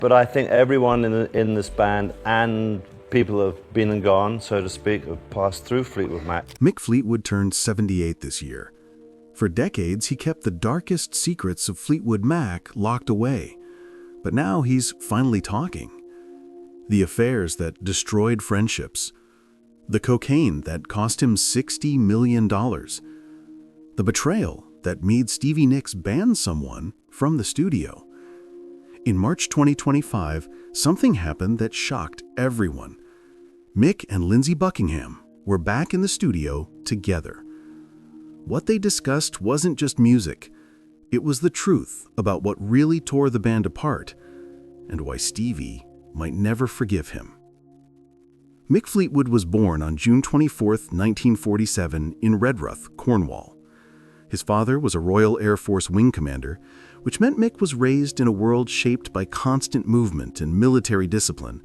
But I think everyone in this band and people who have been and gone, so to speak, have passed through Fleetwood Mac. Mick Fleetwood turned 78 this year. For decades, he kept the darkest secrets of Fleetwood Mac locked away. But now he's finally talking. The affairs that destroyed friendships. The cocaine that cost him $60 million. The betrayal that made Stevie Nicks ban someone from the studio. In March 2025, something happened that shocked everyone. Mick and Lindsey Buckingham were back in the studio together. What they discussed wasn't just music. It was the truth about what really tore the band apart and why Stevie might never forgive him. Mick Fleetwood was born on June 24, 1947 in Redruth, Cornwall. His father was a Royal Air Force wing commander, which meant Mick was raised in a world shaped by constant movement and military discipline.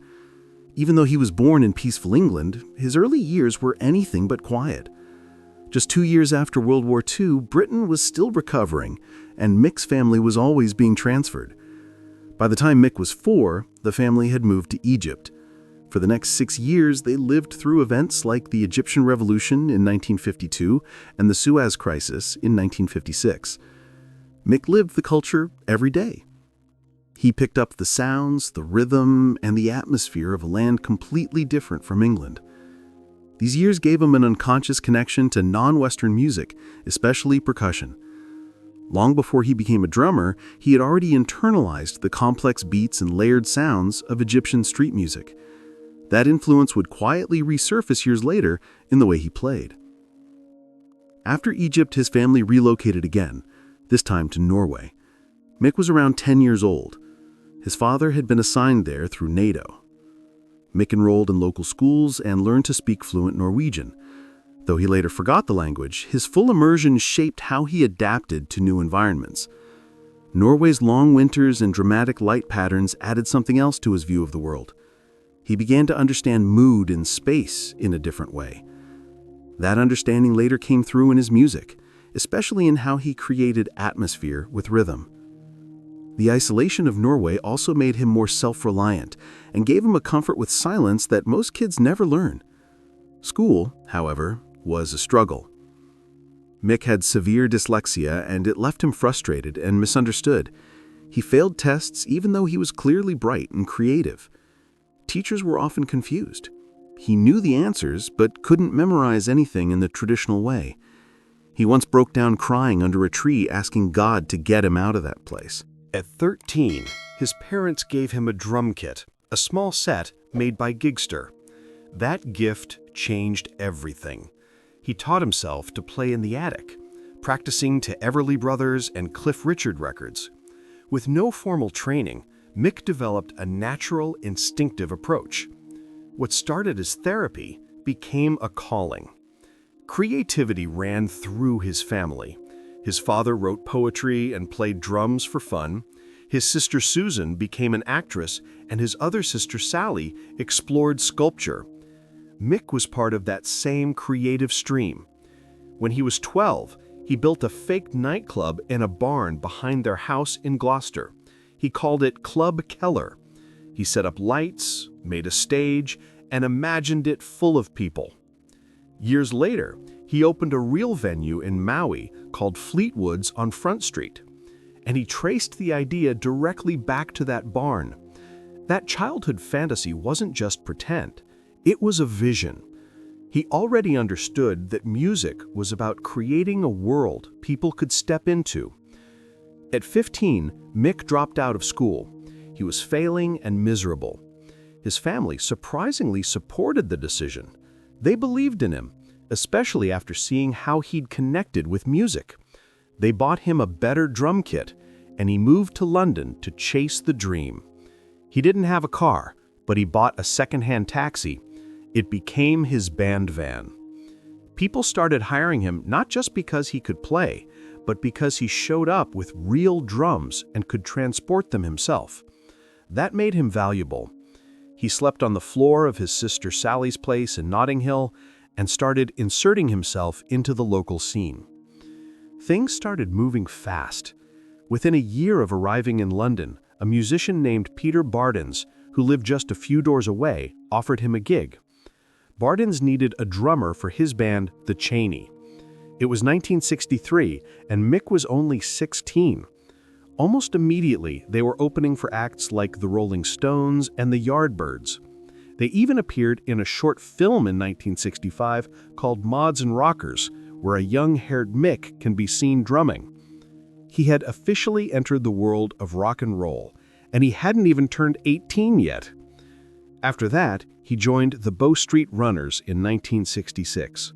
Even though he was born in peaceful England, his early years were anything but quiet. Just 2 years after World War II, Britain was still recovering, and Mick's family was always being transferred. By the time Mick was 4, the family had moved to Egypt. For the next 6 years, they lived through events like the Egyptian Revolution in 1952 and the Suez Crisis in 1956. Mick lived the culture every day. He picked up the sounds, the rhythm, and the atmosphere of a land completely different from England. These years gave him an unconscious connection to non-Western music, especially percussion. Long before he became a drummer, he had already internalized the complex beats and layered sounds of Egyptian street music. That influence would quietly resurface years later in the way he played. After Egypt, his family relocated again, this time to Norway. Mick was around 10 years old. His father had been assigned there through NATO. Mick enrolled in local schools and learned to speak fluent Norwegian. Though he later forgot the language, his full immersion shaped how he adapted to new environments. Norway's long winters and dramatic light patterns added something else to his view of the world. He began to understand mood and space in a different way. That understanding later came through in his music, especially in how he created atmosphere with rhythm. The isolation of Norway also made him more self-reliant and gave him a comfort with silence that most kids never learn. School, however, was a struggle. Mick had severe dyslexia, and it left him frustrated and misunderstood. He failed tests even though he was clearly bright and creative. Teachers were often confused. He knew the answers, but couldn't memorize anything in the traditional way. He once broke down crying under a tree, asking God to get him out of that place. At 13, his parents gave him a drum kit, a small set made by Gigster. That gift changed everything. He taught himself to play in the attic, practicing to Everly Brothers and Cliff Richard records. With no formal training, Mick developed a natural, instinctive approach. What started as therapy became a calling. Creativity ran through his family. His father wrote poetry and played drums for fun. His sister Susan became an actress, and his other sister Sally explored sculpture. Mick was part of that same creative stream. When he was 12, he built a fake nightclub in a barn behind their house in Gloucester. He called it Club Keller. He set up lights, made a stage, and imagined it full of people. Years later, he opened a real venue in Maui called Fleetwood's on Front Street. And he traced the idea directly back to that barn. That childhood fantasy wasn't just pretend, it was a vision. He already understood that music was about creating a world people could step into. At 15, Mick dropped out of school. He was failing and miserable. His family surprisingly supported the decision. They believed in him, especially after seeing how he'd connected with music. They bought him a better drum kit, and he moved to London to chase the dream. He didn't have a car, but he bought a second-hand taxi. It became his band van. People started hiring him not just because he could play, but because he showed up with real drums and could transport them himself. That made him valuable. He slept on the floor of his sister Sally's place in Notting Hill and started inserting himself into the local scene. Things started moving fast. Within a year of arriving in London, a musician named Peter Bardens, who lived just a few doors away, offered him a gig. Bardens needed a drummer for his band, The Cheney. It was 1963, and Mick was only 16. Almost immediately, they were opening for acts like the Rolling Stones and the Yardbirds. They even appeared in a short film in 1965 called Mods and Rockers, where a young-haired Mick can be seen drumming. He had officially entered the world of rock and roll, and he hadn't even turned 18 yet. After that, he joined the Bow Street Runners in 1966.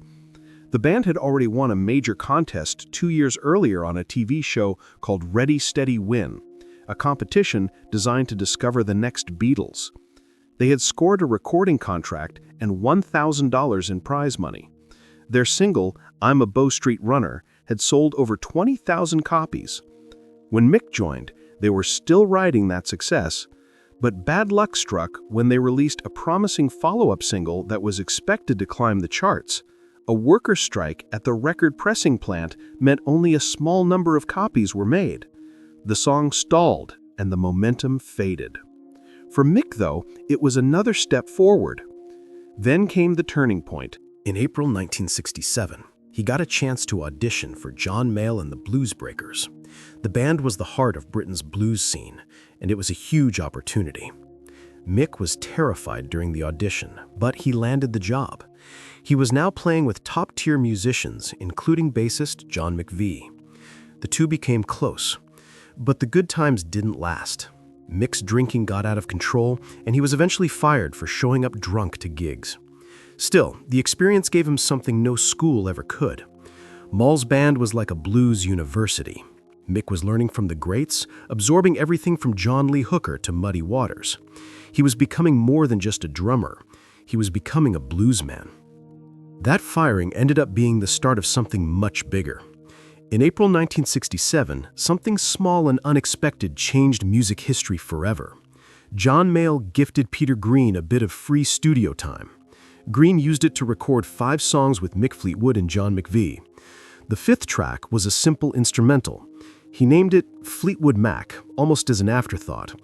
The band had already won a major contest 2 years earlier on a TV show called Ready, Steady, Win, a competition designed to discover the next Beatles. They had scored a recording contract and $1,000 in prize money. Their single, I'm a Bow Street Runner, had sold over 20,000 copies. When Mick joined, they were still riding that success, but bad luck struck when they released a promising follow-up single that was expected to climb the charts. A worker strike at the record pressing plant meant only a small number of copies were made. The song stalled, and the momentum faded. For Mick, though, it was another step forward. Then came the turning point. In April 1967, he got a chance to audition for John Mayall and the Blues Breakers. The band was the heart of Britain's blues scene, and it was a huge opportunity. Mick was terrified during the audition, but he landed the job. He was now playing with top-tier musicians, including bassist John McVie. The two became close, but the good times didn't last. Mick's drinking got out of control, and he was eventually fired for showing up drunk to gigs. Still, the experience gave him something no school ever could. Mayall's band was like a blues university. Mick was learning from the greats, absorbing everything from John Lee Hooker to Muddy Waters. He was becoming more than just a drummer. He was becoming a bluesman. That firing ended up being the start of something much bigger. In April 1967, something small and unexpected changed music history forever. John Mayall gifted Peter Green a bit of free studio time. Green used it to record 5 songs with Mick Fleetwood and John McVie. The 5th track was a simple instrumental. He named it Fleetwood Mac, almost as an afterthought.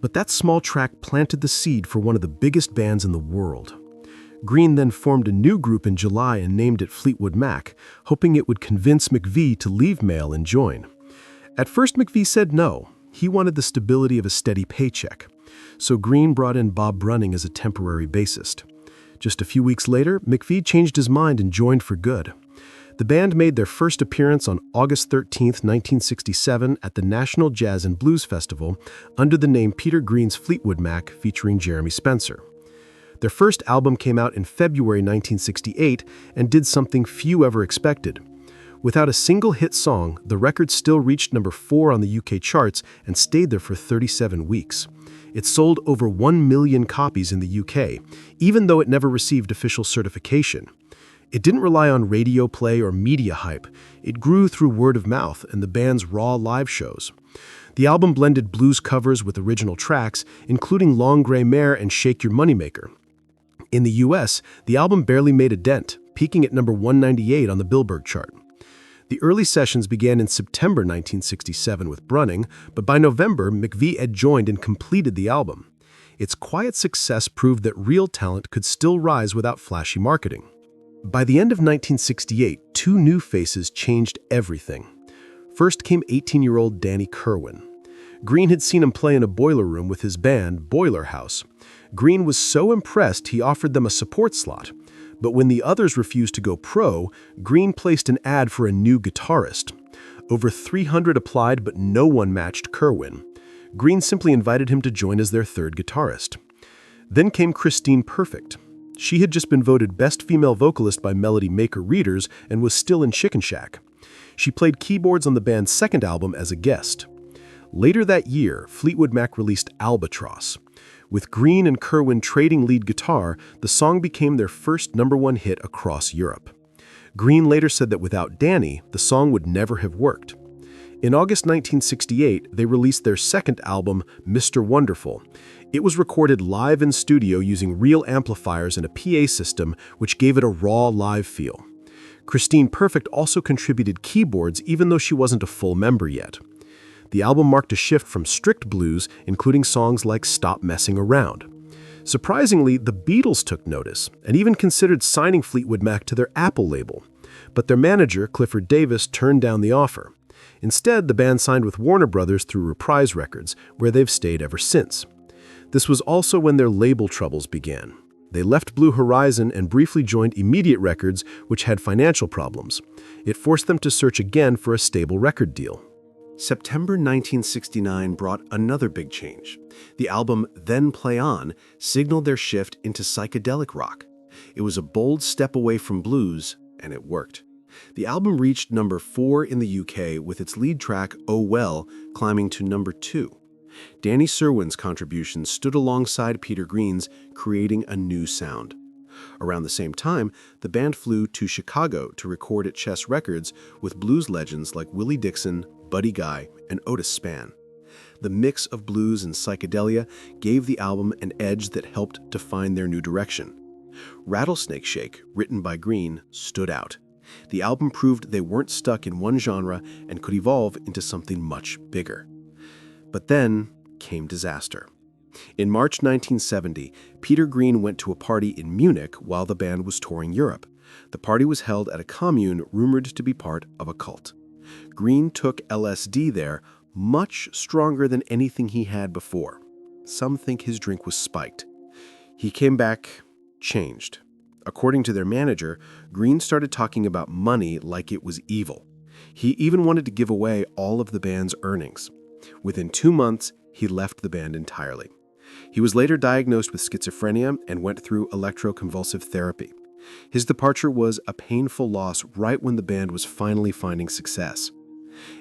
But that small track planted the seed for one of the biggest bands in the world. Green then formed a new group in July and named it Fleetwood Mac, hoping it would convince McVie to leave Mayall and join. At first, McVie said no. He wanted the stability of a steady paycheck. So Green brought in Bob Brunning as a temporary bassist. Just a few weeks later, McVie changed his mind and joined for good. The band made their first appearance on August 13, 1967 at the National Jazz and Blues Festival under the name Peter Green's Fleetwood Mac featuring Jeremy Spencer. Their first album came out in February 1968 and did something few ever expected. Without a single hit song, the record still reached number 4 on the UK charts and stayed there for 37 weeks. It sold over 1 million copies in the UK, even though it never received official certification. It didn't rely on radio play or media hype. It grew through word of mouth and the band's raw live shows. The album blended blues covers with original tracks, including Long Grey Mare and Shake Your Moneymaker. In the US, the album barely made a dent, peaking at number 198 on the Billboard chart. The early sessions began in September 1967 with Brunning, but by November, McVie had joined and completed the album. Its quiet success proved that real talent could still rise without flashy marketing. By the end of 1968, 2 new faces changed everything. First came 18-year-old Danny Kirwan. Green had seen him play in a boiler room with his band, Boiler House. Green was so impressed he offered them a support slot. But when the others refused to go pro, Green placed an ad for a new guitarist. Over 300 applied, but no one matched Kirwan. Green simply invited him to join as their 3rd guitarist. Then came Christine Perfect. She had just been voted Best Female Vocalist by Melody Maker readers and was still in Chicken Shack. She played keyboards on the band's 2nd album as a guest. Later that year, Fleetwood Mac released Albatross. With Green and Kirwan trading lead guitar, the song became their first #1 hit across Europe. Green later said that without Danny, the song would never have worked. In August 1968, they released their 2nd album, Mr. Wonderful. It was recorded live in studio using real amplifiers and a PA system, which gave it a raw live feel. Christine Perfect also contributed keyboards even though she wasn't a full member yet. The album marked a shift from strict blues, including songs like Stop Messing Around. Surprisingly, the Beatles took notice and even considered signing Fleetwood Mac to their Apple label. But their manager, Clifford Davis, turned down the offer. Instead, the band signed with Warner Brothers through Reprise Records, where they've stayed ever since. This was also when their label troubles began. They left Blue Horizon and briefly joined Immediate Records, which had financial problems. It forced them to search again for a stable record deal. September 1969 brought another big change. The album Then Play On signaled their shift into psychedelic rock. It was a bold step away from blues, and it worked. The album reached number 4 in the UK with its lead track, Oh Well, climbing to number 2. Danny Sirwin's contribution stood alongside Peter Green's, creating a new sound. Around the same time, the band flew to Chicago to record at Chess Records with blues legends like Willie Dixon, Buddy Guy, and Otis Spann. The mix of blues and psychedelia gave the album an edge that helped define their new direction. Rattlesnake Shake, written by Green, stood out. The album proved they weren't stuck in one genre and could evolve into something much bigger. But then came disaster. In March 1970, Peter Green went to a party in Munich while the band was touring Europe. The party was held at a commune rumored to be part of a cult. Green took LSD there, much stronger than anything he had before. Some think his drink was spiked. He came back changed. According to their manager, Green started talking about money like it was evil. He even wanted to give away all of the band's earnings. Within 2 months, he left the band entirely. He was later diagnosed with schizophrenia and went through electroconvulsive therapy. His departure was a painful loss right when the band was finally finding success.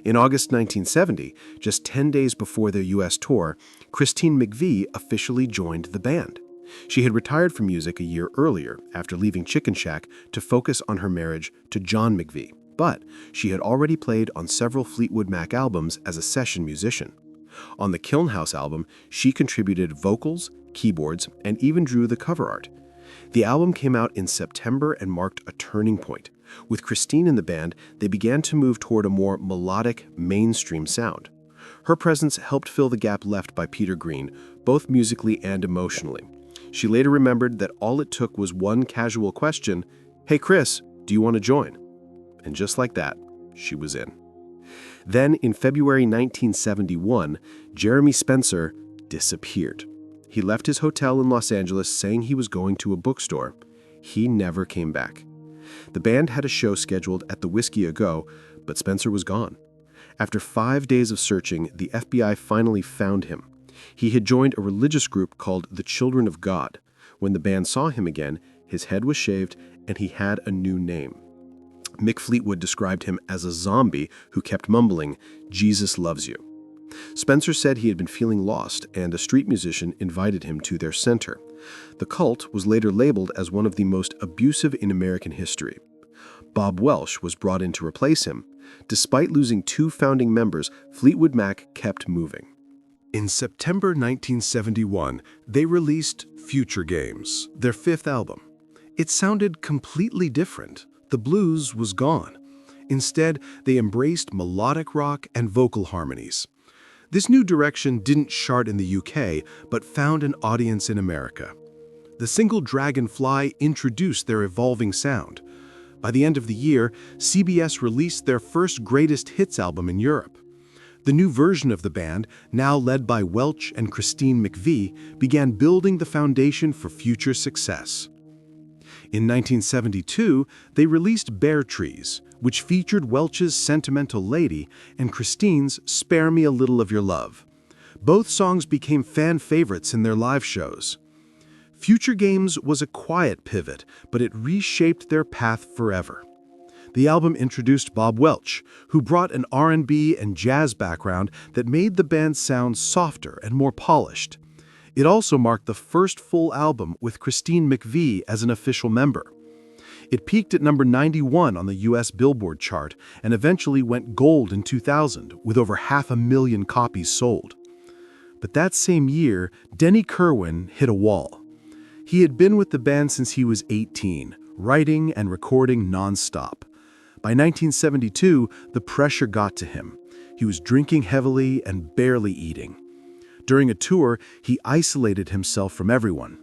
In August 1970, just 10 days before their U.S. tour, Christine McVie officially joined the band. She had retired from music a year earlier after leaving Chicken Shack to focus on her marriage to John McVie, but she had already played on several Fleetwood Mac albums as a session musician. On the Kiln House album, she contributed vocals, keyboards, and even drew the cover art. The album came out in September and marked a turning point. With Christine in the band, they began to move toward a more melodic, mainstream sound. Her presence helped fill the gap left by Peter Green, both musically and emotionally. She later remembered that all it took was one casual question, "Hey Chris, do you want to join?" And just like that, she was in. Then, in February 1971, Jeremy Spencer disappeared. He left his hotel in Los Angeles saying he was going to a bookstore. He never came back. The band had a show scheduled at the Whiskey A Go, but Spencer was gone. After 5 days of searching, the FBI finally found him. He had joined a religious group called the Children of God. When the band saw him again, his head was shaved and he had a new name. Mick Fleetwood described him as a zombie who kept mumbling, "Jesus loves you." Spencer said he had been feeling lost, and a street musician invited him to their center. The cult was later labeled as one of the most abusive in American history. Bob Welch was brought in to replace him. Despite losing 2 founding members, Fleetwood Mac kept moving. In September 1971, they released Future Games, their 5th album. It sounded completely different. The blues was gone. Instead, they embraced melodic rock and vocal harmonies. This new direction didn't chart in the UK, but found an audience in America. The single Dragonfly introduced their evolving sound. By the end of the year, CBS released their first greatest hits album in Europe. The new version of the band, now led by Welch and Christine McVie, began building the foundation for future success. In 1972, they released Bare Trees, which featured Welch's Sentimental Lady and Christine's Spare Me a Little of Your Love. Both songs became fan favorites in their live shows. Future Games was a quiet pivot, but it reshaped their path forever. The album introduced Bob Welch, who brought an R&B and jazz background that made the band sound softer and more polished. It also marked the first full album with Christine McVie as an official member. It peaked at number 91 on the US Billboard chart and eventually went gold in 2000, with over 500,000 copies sold. But that same year, Denny Kerwin hit a wall. He had been with the band since he was 18, writing and recording nonstop. By 1972, the pressure got to him. He was drinking heavily and barely eating. During a tour, he isolated himself from everyone.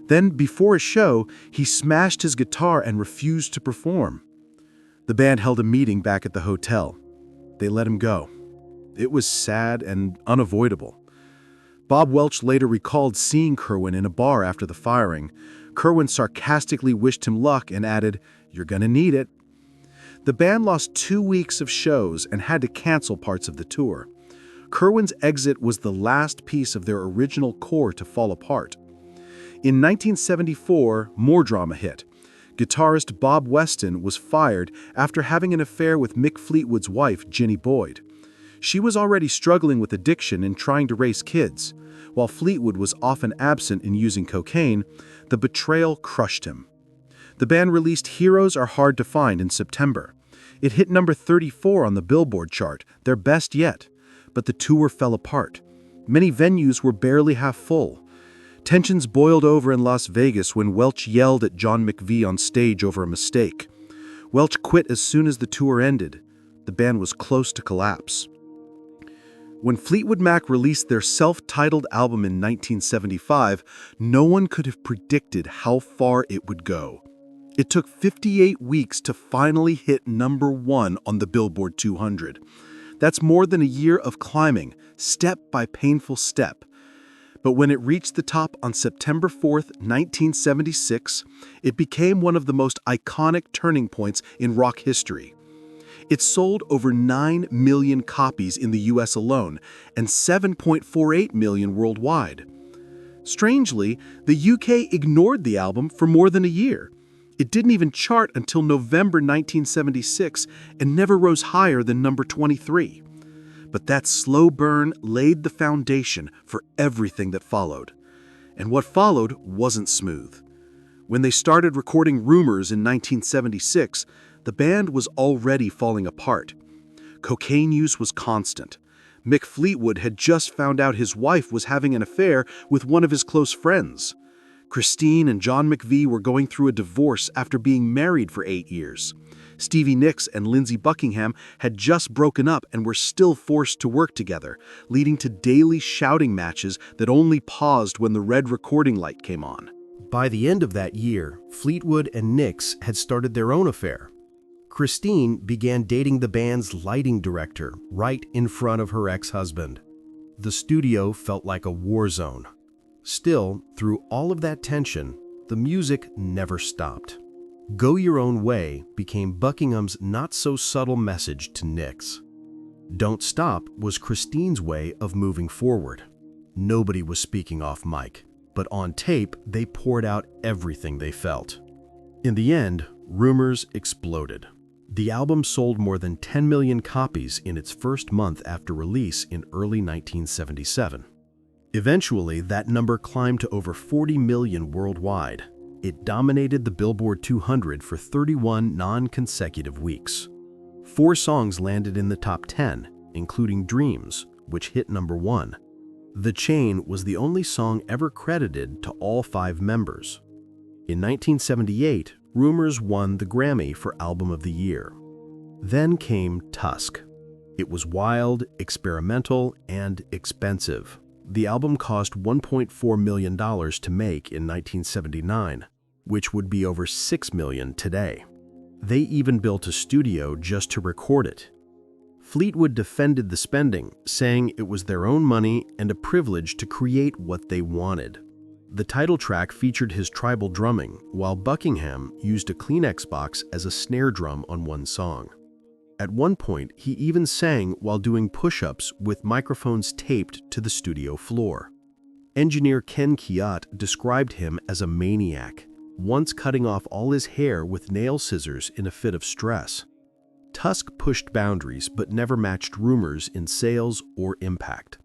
Then, before a show, he smashed his guitar and refused to perform. The band held a meeting back at the hotel. They let him go. It was sad and unavoidable. Bob Welch later recalled seeing Kerwin in a bar after the firing. Kerwin sarcastically wished him luck and added, "You're gonna need it." The band lost 2 weeks of shows and had to cancel parts of the tour. Kerwin's exit was the last piece of their original core to fall apart. In 1974, more drama hit. Guitarist Bob Weston was fired after having an affair with Mick Fleetwood's wife, Ginny Boyd. She was already struggling with addiction and trying to raise kids. While Fleetwood was often absent in using cocaine, the betrayal crushed him. The band released Heroes Are Hard to Find in September. It hit number 34 on the Billboard chart, their best yet. But the tour fell apart. Many venues were barely half full. Tensions boiled over in Las Vegas when Welch yelled at John McVie on stage over a mistake. Welch quit as soon as the tour ended. The band was close to collapse. When Fleetwood Mac released their self-titled album in 1975, no one could have predicted how far it would go. It took 58 weeks to finally hit number 1 on the Billboard 200. That's more than a year of climbing, step by painful step. But when it reached the top on September 4th, 1976, it became one of the most iconic turning points in rock history. It sold over 9 million copies in the US alone and 7.48 million worldwide. Strangely, the UK ignored the album for more than a year. It didn't even chart until November 1976 and never rose higher than number 23. But that slow burn laid the foundation for everything that followed. And what followed wasn't smooth. When they started recording Rumors in 1976, the band was already falling apart. Cocaine use was constant. Mick Fleetwood had just found out his wife was having an affair with one of his close friends. Christine and John McVie were going through a divorce after being married for 8 years. Stevie Nicks and Lindsey Buckingham had just broken up and were still forced to work together, leading to daily shouting matches that only paused when the red recording light came on. By the end of that year, Fleetwood and Nicks had started their own affair. Christine began dating the band's lighting director right in front of her ex-husband. The studio felt like a war zone. Still, through all of that tension, the music never stopped. Go Your Own Way became Buckingham's not-so-subtle message to Nicks. Don't Stop was Christine's way of moving forward. Nobody was speaking off mic, but on tape they poured out everything they felt. In the end, Rumors exploded. The album sold more than 10 million copies in its first month after release in early 1977. Eventually, that number climbed to over 40 million worldwide. It dominated the Billboard 200 for 31 non-consecutive weeks. 4 songs landed in the top 10, including Dreams, which hit number 1. The Chain was the only song ever credited to all 5 members. In 1978, Rumors won the Grammy for Album of the Year. Then came Tusk. It was wild, experimental, and expensive. The album cost $1.4 million to make in 1979, which would be over $6 million today. They even built a studio just to record it. Fleetwood defended the spending, saying it was their own money and a privilege to create what they wanted. The title track featured his tribal drumming, while Buckingham used a Kleenex box as a snare drum on one song. At one point, he even sang while doing push-ups with microphones taped to the studio floor. Engineer Ken Kiat described him as a maniac, once cutting off all his hair with nail scissors in a fit of stress. Tusk pushed boundaries but never matched Rumors in sales or impact.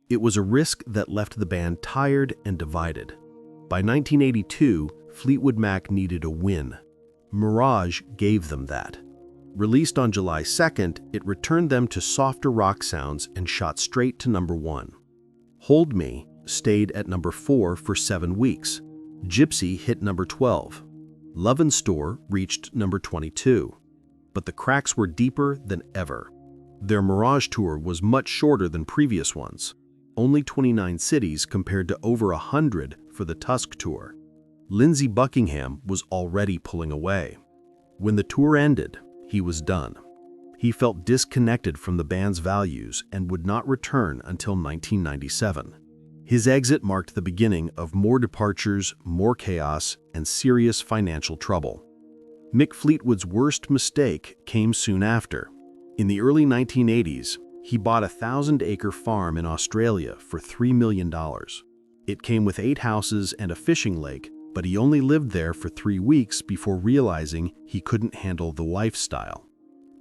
It was a risk that left the band tired and divided. By 1982, Fleetwood Mac needed a win. Mirage gave them that. Released on July 2nd, it returned them to softer rock sounds and shot straight to number 1. Hold Me stayed at number 4 for 7 weeks. Gypsy hit number 12. Love and Store reached number 22. But the cracks were deeper than ever. Their Mirage tour was much shorter than previous ones, only 29 cities compared to over 100 for the Tusk tour. Lindsey Buckingham was already pulling away. When the tour ended, he was done. He felt disconnected from the band's values and would not return until 1997. His exit marked the beginning of more departures, more chaos, and serious financial trouble. Mick Fleetwood's worst mistake came soon after. In the early 1980s, he bought a 1,000-acre farm in Australia for $3 million. It came with 8 houses and a fishing lake, but he only lived there for 3 weeks before realizing he couldn't handle the lifestyle.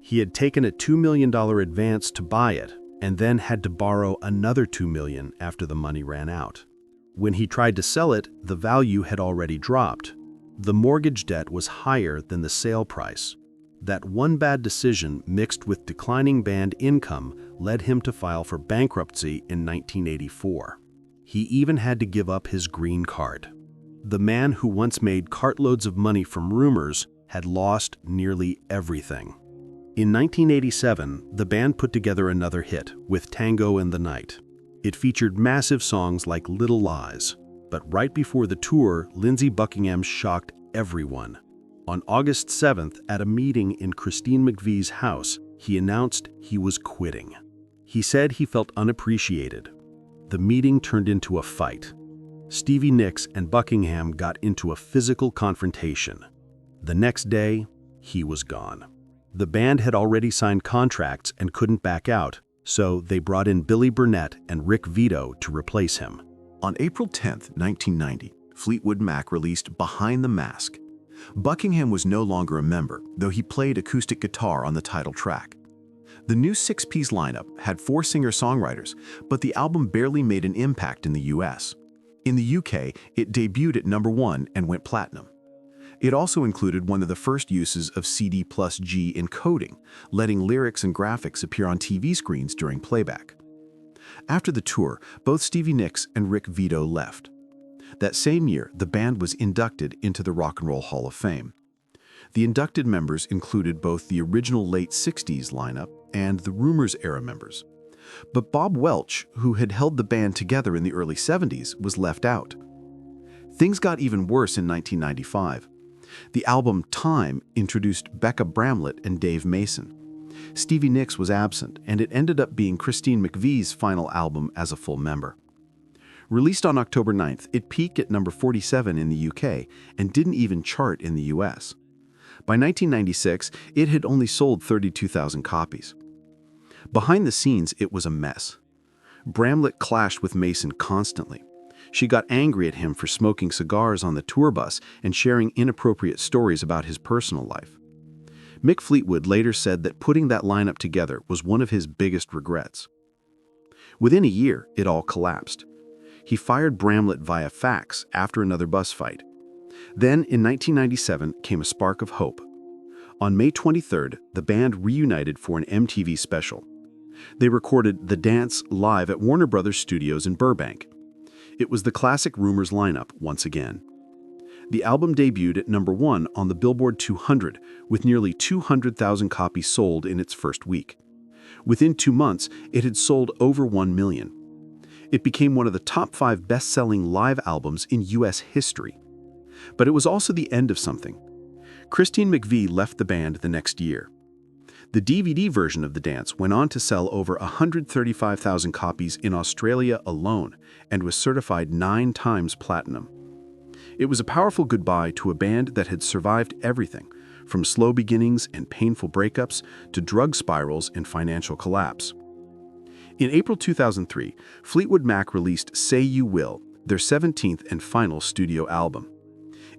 He had taken a $2 million advance to buy it, and then had to borrow another $2 million after the money ran out. When he tried to sell it, the value had already dropped. The mortgage debt was higher than the sale price. That one bad decision mixed with declining band income led him to file for bankruptcy in 1984. He even had to give up his green card. The man who once made cartloads of money from rumors had lost nearly everything. In 1987, the band put together another hit with Tango in the Night. It featured massive songs like Little Lies, but right before the tour, Lindsey Buckingham shocked everyone. On August 7th, at a meeting in Christine McVie's house, he announced he was quitting. He said he felt unappreciated. The meeting turned into a fight. Stevie Nicks and Buckingham got into a physical confrontation. The next day, he was gone. The band had already signed contracts and couldn't back out, so they brought in Billy Burnett and Rick Vito to replace him. On April 10, 1990, Fleetwood Mac released Behind the Mask. Buckingham was no longer a member, though he played acoustic guitar on the title track. The new 6-piece lineup had 4 singer-songwriters, but the album barely made an impact in the US. In the UK, it debuted at #1 and went platinum. It also included one of the first uses of CD+G encoding, letting lyrics and graphics appear on TV screens during playback. After the tour, both Stevie Nicks and Rick Vito left. That same year, the band was inducted into the Rock and Roll Hall of Fame. The inducted members included both the original late 60s lineup and the Rumors era members. But Bob Welch, who had held the band together in the early 70s, was left out. Things got even worse in 1995. The album Time introduced Becca Bramlett and Dave Mason. Stevie Nicks was absent, and it ended up being Christine McVie's final album as a full member. Released on October 9th, it peaked at number 47 in the UK and didn't even chart in the US. By 1996, it had only sold 32,000 copies. Behind the scenes, it was a mess. Bramlett clashed with Mason constantly. She got angry at him for smoking cigars on the tour bus and sharing inappropriate stories about his personal life. Mick Fleetwood later said that putting that lineup together was one of his biggest regrets. Within a year, it all collapsed. He fired Bramlett via fax after another bus fight. Then, in 1997, came a spark of hope. On May 23rd, the band reunited for an MTV special. They recorded The Dance live at Warner Brothers Studios in Burbank. It was the classic Rumors lineup once again. The album debuted at #1 on the Billboard 200 with nearly 200,000 copies sold in its first week. Within 2 months, it had sold over 1 million. It became one of the top 5 best-selling live albums in US history. But it was also the end of something. Christine McVie left the band the next year. The DVD version of The Dance went on to sell over 135,000 copies in Australia alone and was certified 9 times platinum. It was a powerful goodbye to a band that had survived everything, from slow beginnings and painful breakups to drug spirals and financial collapse. In April 2003, Fleetwood Mac released Say You Will, their 17th and final studio album.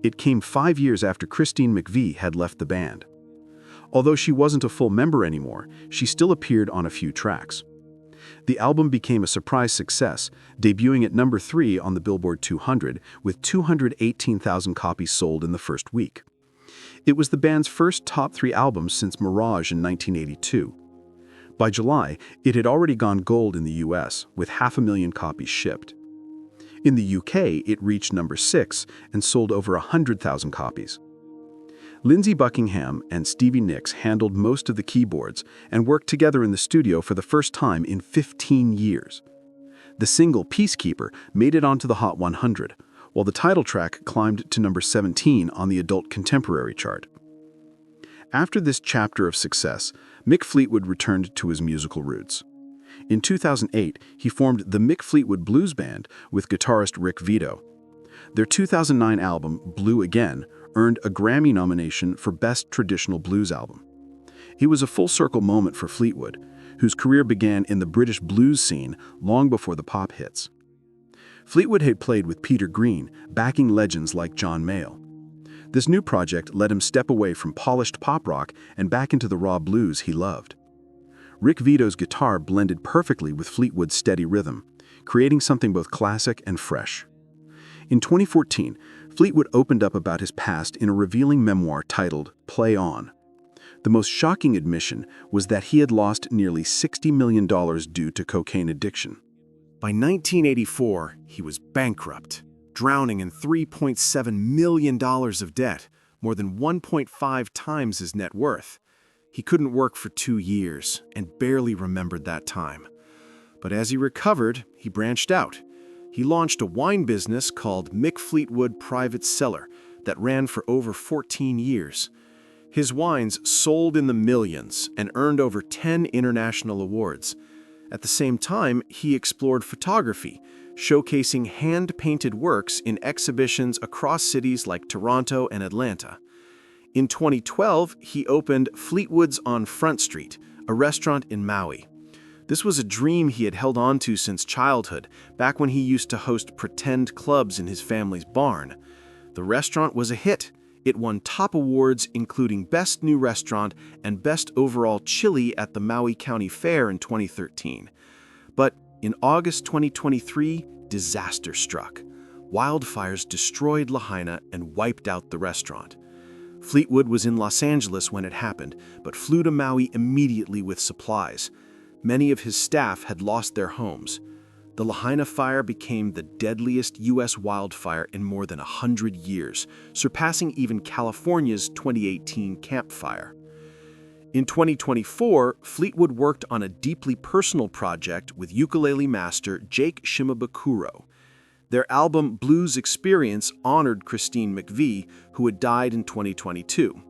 It came 5 years after Christine McVie had left the band. Although she wasn't a full member anymore, she still appeared on a few tracks. The album became a surprise success, debuting at #3 on the Billboard 200 with 218,000 copies sold in the first week. It was the band's first top 3 album since Mirage in 1982. By July, it had already gone gold in the US, with 500,000 copies shipped. In the UK, it reached #6 and sold over 100,000 copies. Lindsey Buckingham and Stevie Nicks handled most of the keyboards and worked together in the studio for the first time in 15 years. The single Peacekeeper made it onto the Hot 100, while the title track climbed to number 17 on the Adult Contemporary chart. After this chapter of success, Mick Fleetwood returned to his musical roots. In 2008, he formed the Mick Fleetwood Blues Band with guitarist Rick Vito. Their 2009 album, Blue Again, earned a Grammy nomination for Best Traditional Blues Album. It was a full-circle moment for Fleetwood, whose career began in the British blues scene long before the pop hits. Fleetwood had played with Peter Green, backing legends like John Mayall. This new project let him step away from polished pop rock and back into the raw blues he loved. Rick Vito's guitar blended perfectly with Fleetwood's steady rhythm, creating something both classic and fresh. In 2014, Fleetwood opened up about his past in a revealing memoir titled Play On. The most shocking admission was that he had lost nearly $60 million due to cocaine addiction. By 1984, he was bankrupt, drowning in $3.7 million of debt, more than 1.5 times his net worth. He couldn't work for 2 years and barely remembered that time. But as he recovered, he branched out. He launched a wine business called Mick Fleetwood Private Cellar that ran for over 14 years. His wines sold in the millions and earned over 10 international awards. At the same time, he explored photography, showcasing hand-painted works in exhibitions across cities like Toronto and Atlanta. In 2012, he opened Fleetwood's on Front Street, a restaurant in Maui. This was a dream he had held on to since childhood, back when he used to host pretend clubs in his family's barn. The restaurant was a hit. It won top awards including Best New Restaurant and Best Overall Chili at the Maui County Fair in 2013. But in August 2023, disaster struck. Wildfires destroyed Lahaina and wiped out the restaurant. Fleetwood was in Los Angeles when it happened, but flew to Maui immediately with supplies. Many of his staff had lost their homes. The Lahaina fire became the deadliest U.S. wildfire in more than 100 years, surpassing even California's 2018 Camp Fire. In 2024, Fleetwood worked on a deeply personal project with ukulele master Jake Shimabukuro. Their album Blues Experience honored Christine McVie, who had died in 2022.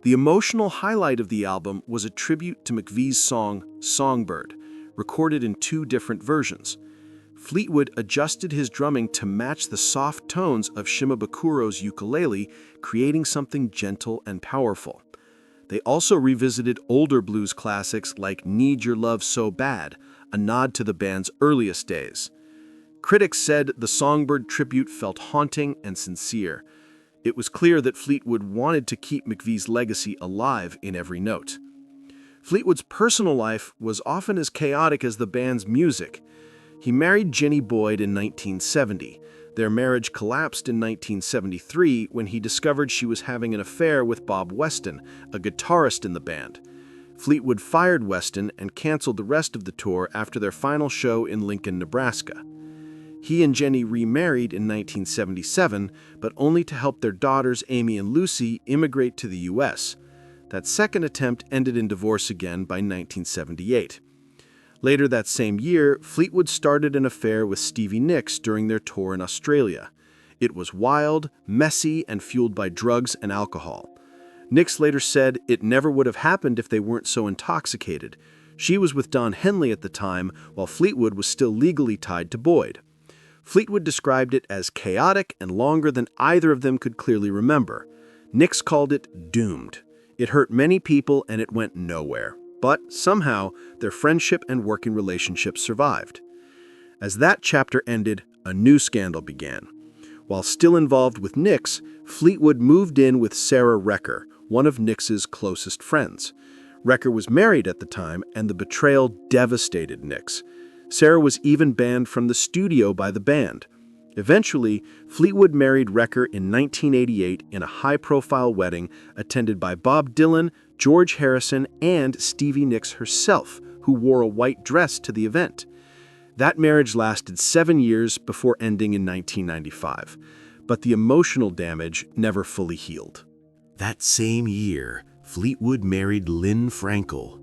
The emotional highlight of the album was a tribute to McVie's song Songbird, recorded in 2 different versions. Fleetwood adjusted his drumming to match the soft tones of Shimabukuro's ukulele, creating something gentle and powerful. They also revisited older blues classics like Need Your Love So Bad, a nod to the band's earliest days. Critics said the Songbird tribute felt haunting and sincere. It was clear that Fleetwood wanted to keep McVie's legacy alive in every note. Fleetwood's personal life was often as chaotic as the band's music. He married Jenny Boyd in 1970. Their marriage collapsed in 1973 when he discovered she was having an affair with Bob Weston, a guitarist in the band. Fleetwood fired Weston and canceled the rest of the tour after their final show in Lincoln, Nebraska. He and Jenny remarried in 1977, but only to help their daughters Amy and Lucy immigrate to the U.S. That second attempt ended in divorce again by 1978. Later that same year, Fleetwood started an affair with Stevie Nicks during their tour in Australia. It was wild, messy, and fueled by drugs and alcohol. Nicks later said it never would have happened if they weren't so intoxicated. She was with Don Henley at the time, while Fleetwood was still legally tied to Boyd. Fleetwood described it as chaotic and longer than either of them could clearly remember. Nicks called it doomed. It hurt many people and it went nowhere. But somehow, their friendship and working relationship survived. As that chapter ended, a new scandal began. While still involved with Nicks, Fleetwood moved in with Sarah Recker, one of Nicks's closest friends. Recker was married at the time, and the betrayal devastated Nicks. Sarah was even banned from the studio by the band. Eventually, Fleetwood married Recker in 1988 in a high-profile wedding attended by Bob Dylan, George Harrison, and Stevie Nicks herself, who wore a white dress to the event. That marriage lasted 7 years before ending in 1995, but the emotional damage never fully healed. That same year, Fleetwood married Lynn Frankel.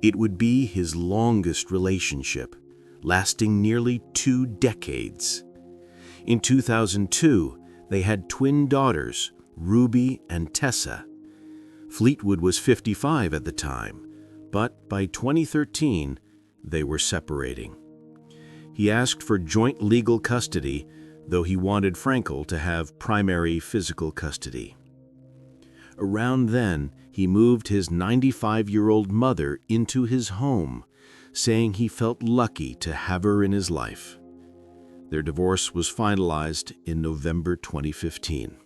It would be his longest relationship, lasting nearly 2 decades. In 2002, they had twin daughters, Ruby and Tessa. Fleetwood was 55 at the time, but by 2013, they were separating. He asked for joint legal custody, though he wanted Frankel to have primary physical custody. Around then, he moved his 95-year-old mother into his home, saying he felt lucky to have her in his life. Their divorce was finalized in November 2015.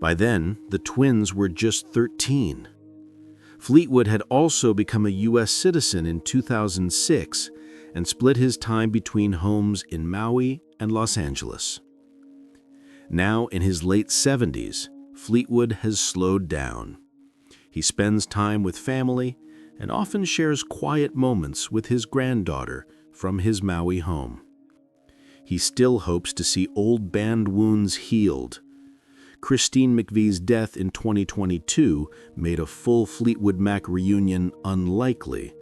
By then, the twins were just 13. Fleetwood had also become a U.S. citizen in 2006 and split his time between homes in Maui and Los Angeles. Now in his late 70s, Fleetwood has slowed down. He spends time with family and often shares quiet moments with his granddaughter from his Maui home. He still hopes to see old band wounds healed. Christine McVie's death in 2022 made a full Fleetwood Mac reunion unlikely,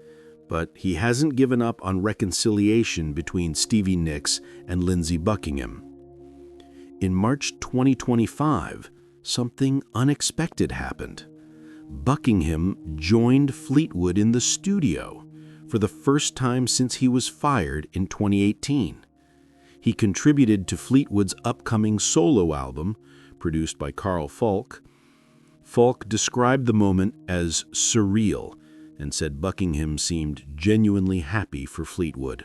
but he hasn't given up on reconciliation between Stevie Nicks and Lindsey Buckingham. In March 2025, something unexpected happened. Buckingham joined Fleetwood in the studio for the first time since he was fired in 2018. He contributed to Fleetwood's upcoming solo album, produced by Carl Falk. Falk described the moment as surreal and said Buckingham seemed genuinely happy for Fleetwood.